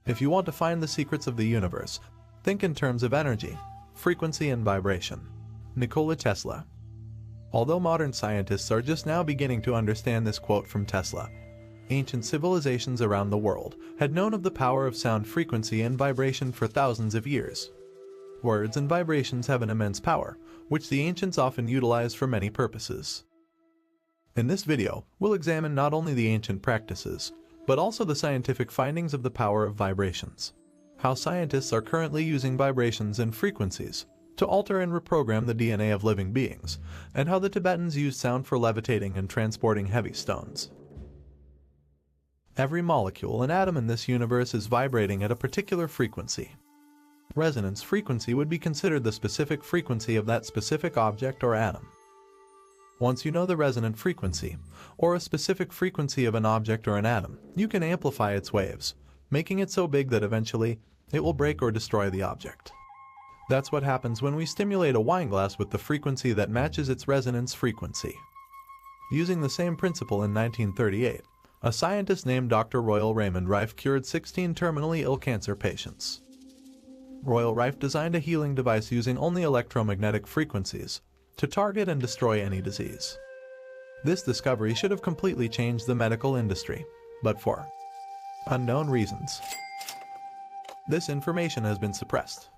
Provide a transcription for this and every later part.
If you want to find the secrets of the universe, think in terms of energy, frequency and vibration. Nikola Tesla. Although modern scientists are just now beginning to understand this quote from Tesla, ancient civilizations around the world had known of the power of sound frequency and vibration for thousands of years. Words and vibrations have an immense power, which the ancients often utilized for many purposes. In this video, we'll examine not only the ancient practices, but also the scientific findings of the power of vibrations, how scientists are currently using vibrations and frequencies to alter and reprogram the DNA of living beings, and how the Tibetans used sound for levitating and transporting heavy stones. Every molecule and atom in this universe is vibrating at a particular frequency. Resonance frequency would be considered the specific frequency of that specific object or atom. Once you know the resonant frequency, or a specific frequency of an object or an atom, you can amplify its waves, making it so big that eventually it will break or destroy the object. That's what happens when we stimulate a wine glass with the frequency that matches its resonance frequency. Using the same principle in 1938, a scientist named Dr. Royal Raymond Rife cured 16 terminally ill cancer patients. Royal Rife designed a healing device using only electromagnetic frequencies to target and destroy any disease. This discovery should have completely changed the medical industry, but for unknown reasons, this information has been suppressed.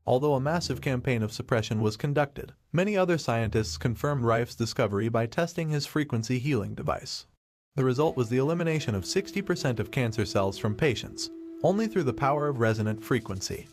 Although a massive campaign of suppression was conducted, many other scientists confirmed Rife's discovery by testing his frequency healing device. The result was the elimination of 60% of cancer cells from patients, only through the power of resonant frequency.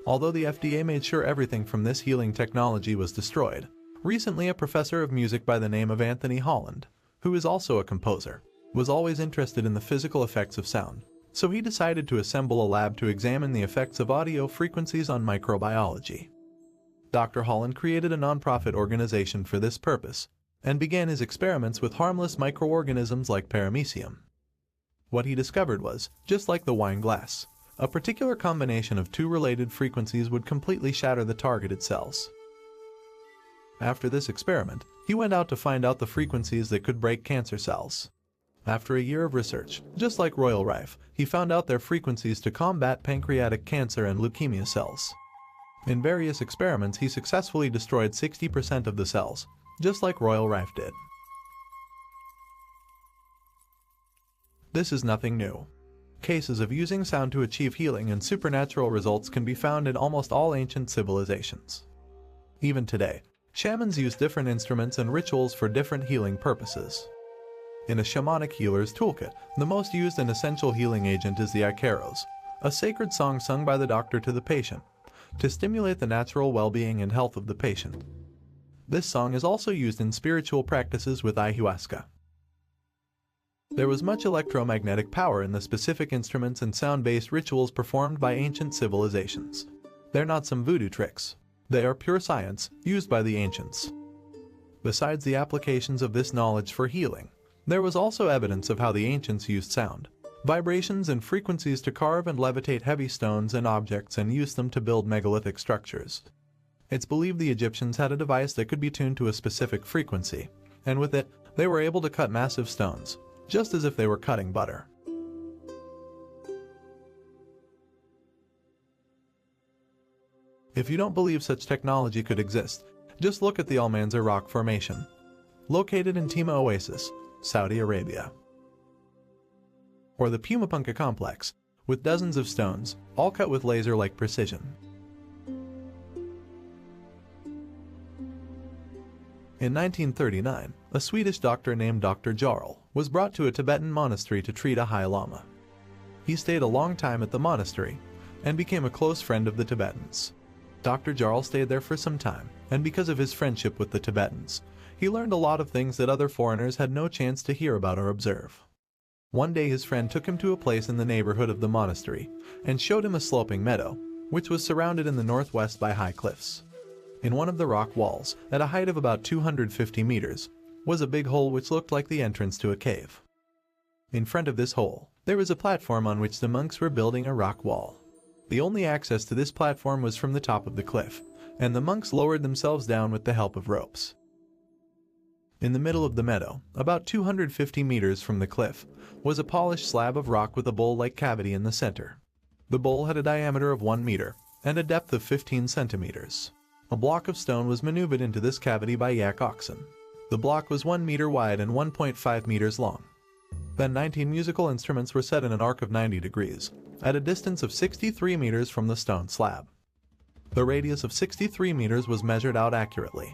Although the FDA made sure everything from this healing technology was destroyed, recently a professor of music by the name of Anthony Holland, who is also a composer, was always interested in the physical effects of sound. So he decided to assemble a lab to examine the effects of audio frequencies on microbiology. Dr. Holland created a non-profit organization for this purpose, and began his experiments with harmless microorganisms like paramecium. What he discovered was, just like the wine glass, a particular combination of two related frequencies would completely shatter the targeted cells. After this experiment, he went out to find out the frequencies that could break cancer cells. After a year of research, just like Royal Rife, he found out their frequencies to combat pancreatic cancer and leukemia cells. In various experiments, he successfully destroyed 60% of the cells, just like Royal Rife did. This is nothing new. Cases of using sound to achieve healing and supernatural results can be found in almost all ancient civilizations. Even today, shamans use different instruments and rituals for different healing purposes. In a shamanic healer's toolkit, the most used and essential healing agent is the Icaros, a sacred song sung by the doctor to the patient, to stimulate the natural well-being and health of the patient. This song is also used in spiritual practices with ayahuasca. There was much electromagnetic power in the specific instruments and sound-based rituals performed by ancient civilizations. They're not some voodoo tricks. They are pure science, used by the ancients. Besides the applications of this knowledge for healing, there was also evidence of how the ancients used sound, vibrations and frequencies to carve and levitate heavy stones and objects and use them to build megalithic structures. It's believed the Egyptians had a device that could be tuned to a specific frequency, and with it, they were able to cut massive stones, just as if they were cutting butter. If you don't believe such technology could exist, just look at the Al Manzar rock formation, located in Tima Oasis, Saudi Arabia. Or the Pumapunka complex, with dozens of stones, all cut with laser-like precision. In 1939, a Swedish doctor named Dr. Jarl was brought to a Tibetan monastery to treat a High Lama. He stayed a long time at the monastery and became a close friend of the Tibetans. Dr. Jarl stayed there for some time, and because of his friendship with the Tibetans, he learned a lot of things that other foreigners had no chance to hear about or observe. One day his friend took him to a place in the neighborhood of the monastery and showed him a sloping meadow, which was surrounded in the northwest by high cliffs. In one of the rock walls, at a height of about 250 meters, was a big hole which looked like the entrance to a cave. In front of this hole, there was a platform on which the monks were building a rock wall. The only access to this platform was from the top of the cliff, and the monks lowered themselves down with the help of ropes. In the middle of the meadow, about 250 meters from the cliff, was a polished slab of rock with a bowl-like cavity in the center. The bowl had a diameter of 1 meter and a depth of 15 centimeters. A block of stone was maneuvered into this cavity by yak oxen. The block was 1 meter wide and 1.5 meters long. Then 19 musical instruments were set in an arc of 90 degrees, at a distance of 63 meters from the stone slab. The radius of 63 meters was measured out accurately.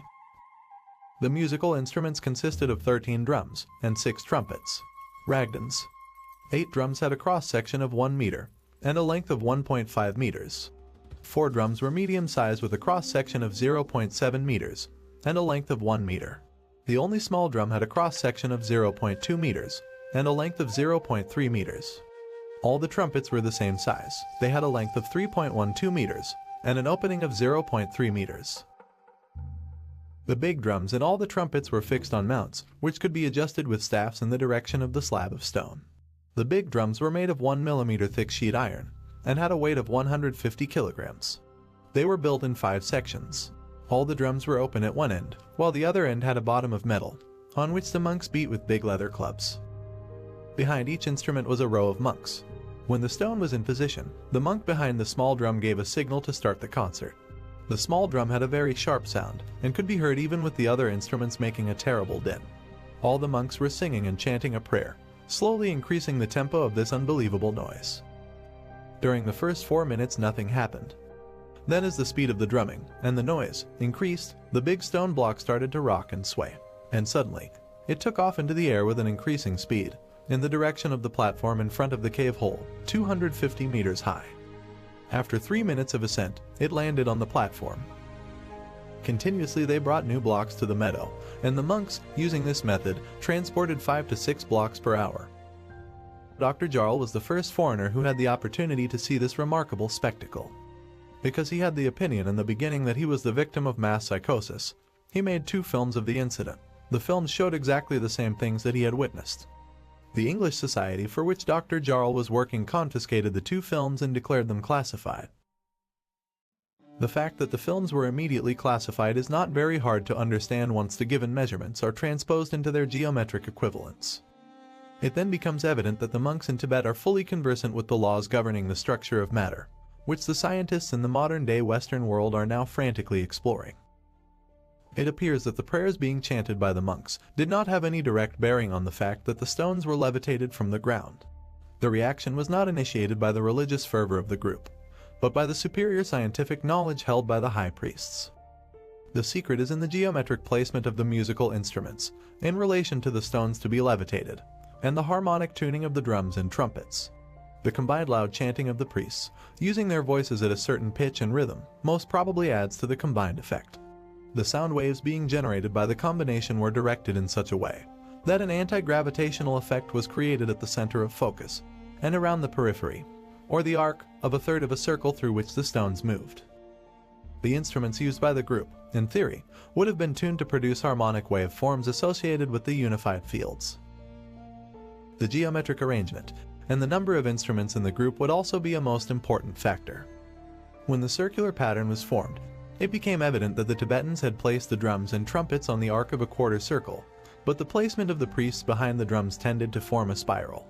The musical instruments consisted of 13 drums and 6 trumpets, ragdans. 8 drums had a cross-section of 1 meter and a length of 1.5 meters. 4 drums were medium-sized with a cross-section of 0.7 meters and a length of 1 meter. The only small drum had a cross-section of 0.2 meters and a length of 0.3 meters. All the trumpets were the same size. They had a length of 3.12 meters and an opening of 0.3 meters. The big drums and all the trumpets were fixed on mounts, which could be adjusted with staffs in the direction of the slab of stone. The big drums were made of 1 millimeter thick sheet iron and had a weight of 150 kilograms. They were built in 5 sections. All the drums were open at one end, while the other end had a bottom of metal, on which the monks beat with big leather clubs. Behind each instrument was a row of monks. When the stone was in position, the monk behind the small drum gave a signal to start the concert. The small drum had a very sharp sound and could be heard even with the other instruments making a terrible din. All the monks were singing and chanting a prayer, slowly increasing the tempo of this unbelievable noise. During the first 4 minutes nothing happened. Then as the speed of the drumming and the noise increased, the big stone block started to rock and sway, and suddenly it took off into the air with an increasing speed, in the direction of the platform in front of the cave hole, 250 meters high. After 3 minutes of ascent, it landed on the platform. Continuously they brought new blocks to the meadow, and the monks, using this method, transported 5 to 6 blocks per hour. Dr. Jarl was the first foreigner who had the opportunity to see this remarkable spectacle. Because he had the opinion in the beginning that he was the victim of mass psychosis, he made 2 films of the incident. The films showed exactly the same things that he had witnessed. The English society for which Dr. Jarl was working confiscated the 2 films and declared them classified. The fact that the films were immediately classified is not very hard to understand once the given measurements are transposed into their geometric equivalents. It then becomes evident that the monks in Tibet are fully conversant with the laws governing the structure of matter, which the scientists in the modern-day Western world are now frantically exploring. It appears that the prayers being chanted by the monks did not have any direct bearing on the fact that the stones were levitated from the ground. The reaction was not initiated by the religious fervor of the group, but by the superior scientific knowledge held by the high priests. The secret is in the geometric placement of the musical instruments, in relation to the stones to be levitated, and the harmonic tuning of the drums and trumpets. The combined loud chanting of the priests, using their voices at a certain pitch and rhythm, most probably adds to the combined effect. The sound waves being generated by the combination were directed in such a way that an anti-gravitational effect was created at the center of focus and around the periphery, or the arc of a third of a circle through which the stones moved. The instruments used by the group, in theory, would have been tuned to produce harmonic waveforms associated with the unified fields. The geometric arrangement and the number of instruments in the group would also be a most important factor. When the circular pattern was formed, it became evident that the Tibetans had placed the drums and trumpets on the arc of a quarter circle, but the placement of the priests behind the drums tended to form a spiral.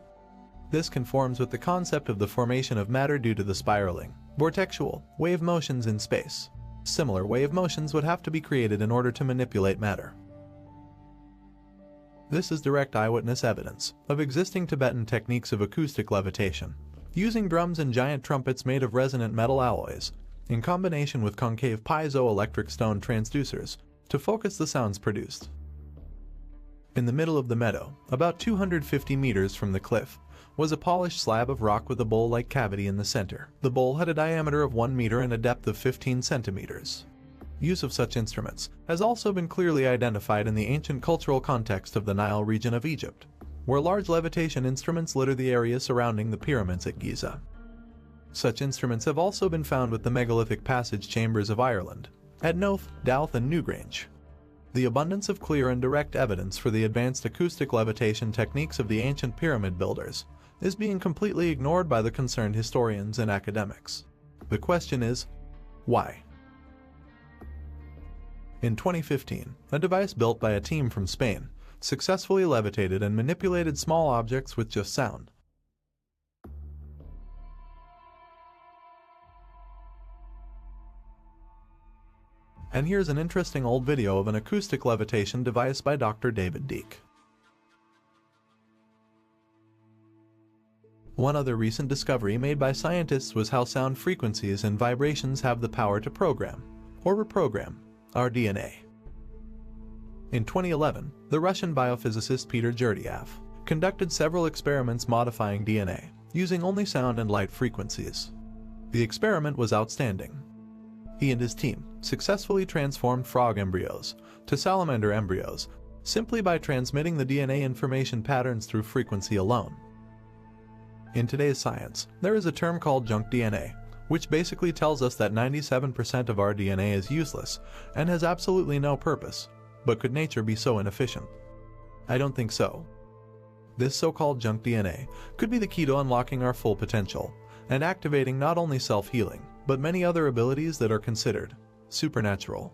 This conforms with the concept of the formation of matter due to the spiraling, vortexual, wave motions in space. Similar wave motions would have to be created in order to manipulate matter. This is direct eyewitness evidence of existing Tibetan techniques of acoustic levitation, using drums and giant trumpets made of resonant metal alloys, in combination with concave piezoelectric stone transducers, to focus the sounds produced. In the middle of the meadow, about 250 meters from the cliff, was a polished slab of rock with a bowl-like cavity in the center. The bowl had a diameter of 1 meter and a depth of 15 centimeters. Use of such instruments has also been clearly identified in the ancient cultural context of the Nile region of Egypt, where large levitation instruments litter the area surrounding the pyramids at Giza. Such instruments have also been found with the megalithic passage chambers of Ireland, at Knowth, Douth and Newgrange. The abundance of clear and direct evidence for the advanced acoustic levitation techniques of the ancient pyramid builders is being completely ignored by the concerned historians and academics. The question is, why? In 2015, a device built by a team from Spain successfully levitated and manipulated small objects with just sound. And here's an interesting old video of an acoustic levitation device by Dr. David Deek. One other recent discovery made by scientists was how sound frequencies and vibrations have the power to program, or reprogram, our DNA. In 2011, the Russian biophysicist Peter Gurdjieff conducted several experiments modifying DNA using only sound and light frequencies. The experiment was outstanding. He and his team successfully transformed frog embryos to salamander embryos simply by transmitting the DNA information patterns through frequency alone. In today's science, there is a term called junk DNA, which basically tells us that 97% of our DNA is useless and has absolutely no purpose. But could nature be so inefficient? I don't think so. This so-called junk DNA could be the key to unlocking our full potential and activating not only self-healing, but many other abilities that are considered supernatural.